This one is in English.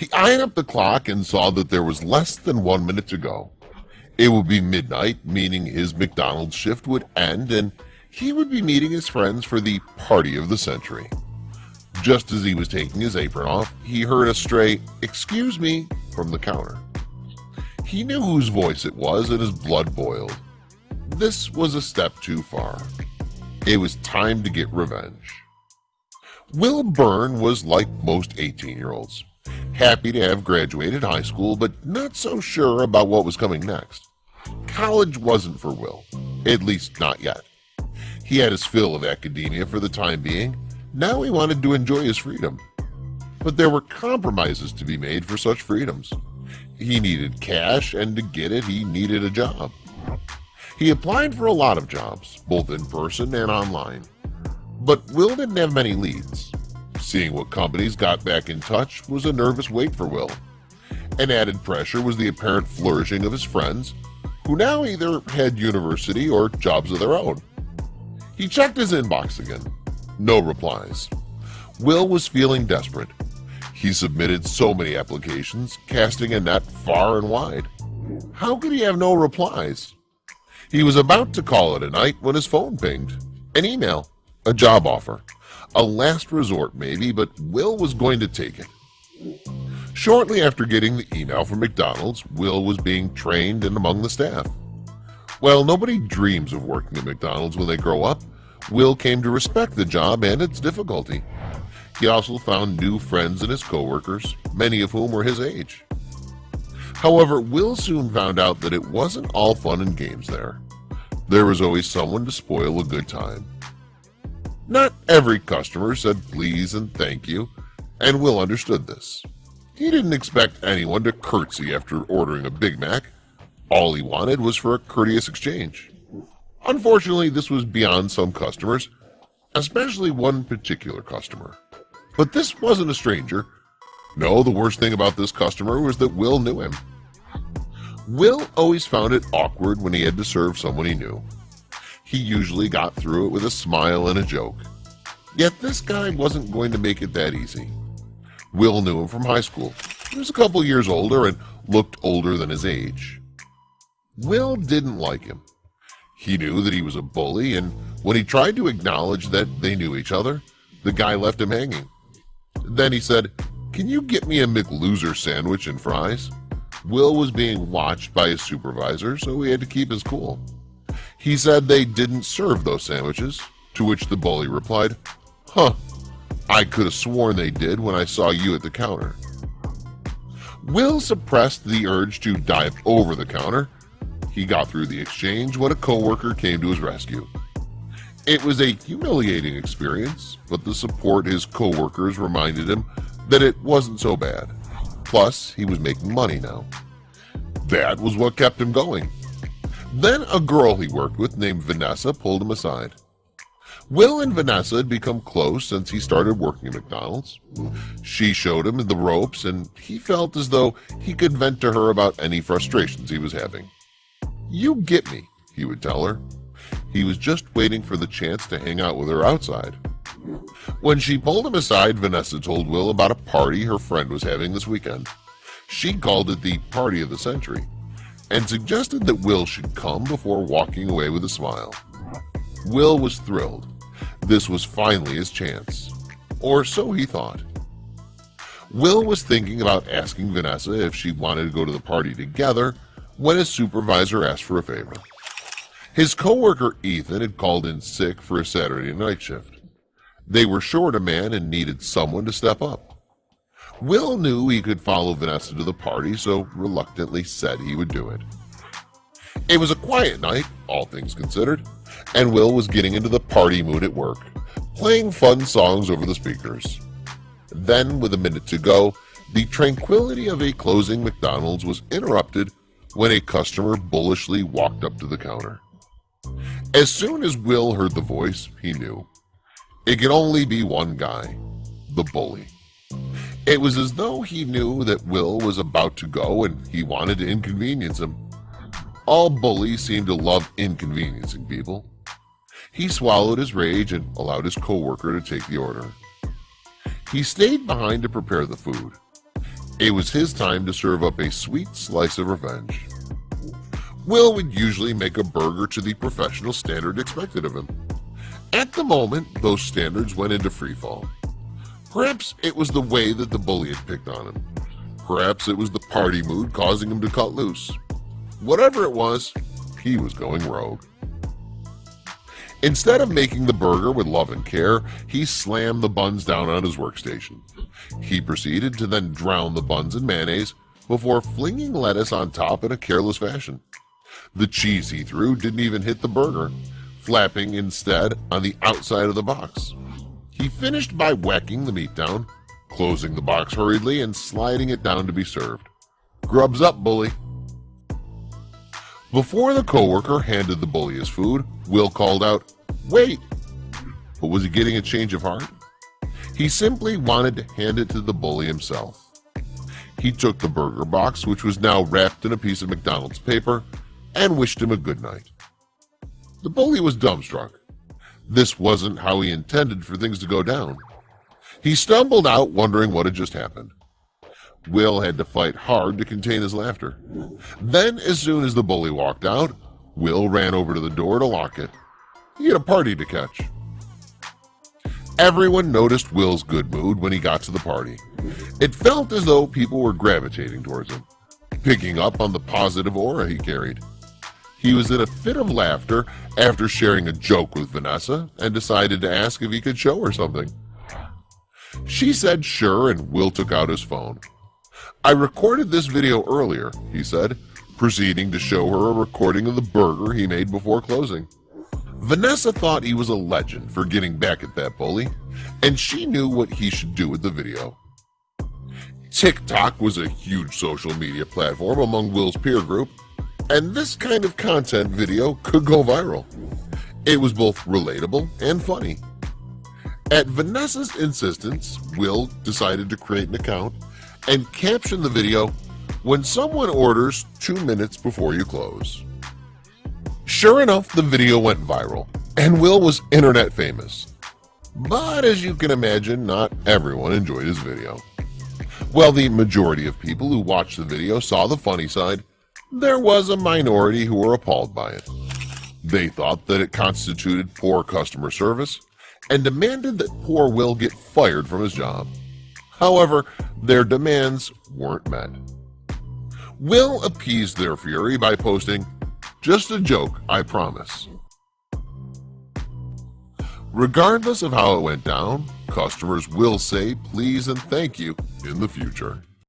He eyed up the clock and saw that there was less than 1 minute to go. It would be midnight, meaning his McDonald's shift would end and he would be meeting his friends for the party of the century. Just as he was taking his apron off, he heard a stray "excuse me" from the counter. He knew whose voice it was and his blood boiled. This was a step too far. It was time to get revenge. Will Byrne was like most 18-year-olds, happy to have graduated high school, but not so sure about what was coming next. College wasn't for Will, at least not yet. He had his fill of academia for the time being. Now he wanted to enjoy his freedom. But there were compromises to be made for such freedoms. He needed cash, and to get it, he needed a job. He applied for a lot of jobs, both in person and online. But Will didn't have many leads. Seeing what companies got back in touch was a nervous wait for Will. An added pressure was the apparent flourishing of his friends, who now either had university or jobs of their own. He checked his inbox again. No replies. Will was feeling desperate. He submitted so many applications, casting a net far and wide. How could he have no replies? He was about to call it a night when his phone pinged. An email. A job offer. A last resort maybe, but Will was going to take it. Shortly after getting the email from McDonald's, Will was being trained and among the staff. While nobody dreams of working at McDonald's when they grow up, Will came to respect the job and its difficulty. He also found new friends in his coworkers, many of whom were his age. However, Will soon found out that it wasn't all fun and games there. There was always someone to spoil a good time. Not every customer said please and thank you, and Will understood this. He didn't expect anyone to curtsy after ordering a Big Mac. All he wanted was for a courteous exchange. Unfortunately, this was beyond some customers, especially one particular customer. But this wasn't a stranger. No, the worst thing about this customer was that Will knew him. Will always found it awkward when he had to serve someone he knew. He usually got through it with a smile and a joke. Yet this guy wasn't going to make it that easy. Will knew him from high school. He was a couple years older and looked older than his age. Will didn't like him. He knew that he was a bully, and when he tried to acknowledge that they knew each other, the guy left him hanging. Then he said, "Can you get me a McLoser sandwich and fries?" Will was being watched by his supervisor, so he had to keep his cool. He said they didn't serve those sandwiches, to which the bully replied, "Huh, I could have sworn they did when I saw you at the counter." Will suppressed the urge to dive over the counter. He got through the exchange when a coworker came to his rescue. It was a humiliating experience, but the support his coworkers reminded him that it wasn't so bad. Plus, he was making money now. That was what kept him going. Then a girl he worked with named Vanessa pulled him aside. Will and Vanessa had become close since he started working at McDonald's. She showed him the ropes, and he felt as though he could vent to her about any frustrations he was having. "You get me," he would tell her. He was just waiting for the chance to hang out with her outside. When she pulled him aside, Vanessa told Will about a party her friend was having this weekend. She called it the party of the century, and suggested that Will should come before walking away with a smile. Will was thrilled. This was finally his chance. Or so he thought. Will was thinking about asking Vanessa if she wanted to go to the party together when his supervisor asked for a favor. His coworker Ethan had called in sick for a Saturday night shift. They were short a man and needed someone to step up. Will knew he could follow Vanessa to the party, so reluctantly said he would do it. It was a quiet night, all things considered, and Will was getting into the party mood at work, playing fun songs over the speakers. Then, with a minute to go, the tranquility of a closing McDonald's was interrupted when a customer bullishly walked up to the counter. As soon as Will heard the voice, he knew. It could only be one guy, the bully. It was as though he knew that Will was about to go and he wanted to inconvenience him. All bullies seem to love inconveniencing people. He swallowed his rage and allowed his coworker to take the order. He stayed behind to prepare the food. It was his time to serve up a sweet slice of revenge. Will would usually make a burger to the professional standard expected of him. At the moment, those standards went into freefall. Perhaps it was the way that the bully had picked on him. Perhaps it was the party mood causing him to cut loose. Whatever it was, he was going rogue. Instead of making the burger with love and care, he slammed the buns down on his workstation. He proceeded to then drown the buns in mayonnaise before flinging lettuce on top in a careless fashion. The cheese he threw didn't even hit the burger, flapping instead on the outside of the box. He finished by whacking the meat down, closing the box hurriedly and sliding it down to be served. Grubs up, bully. Before the coworker handed the bully his food, Will called out, "Wait!" But was he getting a change of heart? He simply wanted to hand it to the bully himself. He took the burger box, which was now wrapped in a piece of McDonald's paper, and wished him a good night. The bully was dumbstruck. This wasn't how he intended for things to go down. He stumbled out, wondering what had just happened. Will had to fight hard to contain his laughter. Then, as soon as the bully walked out, Will ran over to the door to lock it. He had a party to catch. Everyone noticed Will's good mood when he got to the party. It felt as though people were gravitating towards him, picking up on the positive aura he carried. He was in a fit of laughter after sharing a joke with Vanessa and decided to ask if he could show her something. She said sure, and Will took out his phone. "I recorded this video earlier," he said, proceeding to show her a recording of the burger he made before closing. Vanessa thought he was a legend for getting back at that bully, and she knew what he should do with the video. TikTok was a huge social media platform among Will's peer group, and this kind of content video could go viral. It was both relatable and funny. At Vanessa's insistence, Will decided to create an account and caption the video, "When someone orders 2 minutes before you close." Sure enough, the video went viral, and Will was internet famous. But as you can imagine, not everyone enjoyed his video. While the majority of people who watched the video saw the funny side, there was a minority who were appalled by it. They thought that it constituted poor customer service and demanded that poor Will get fired from his job. However, their demands weren't met. Will appeased their fury by posting, "Just a joke, I promise." Regardless of how it went down, customers will say please and thank you in the future.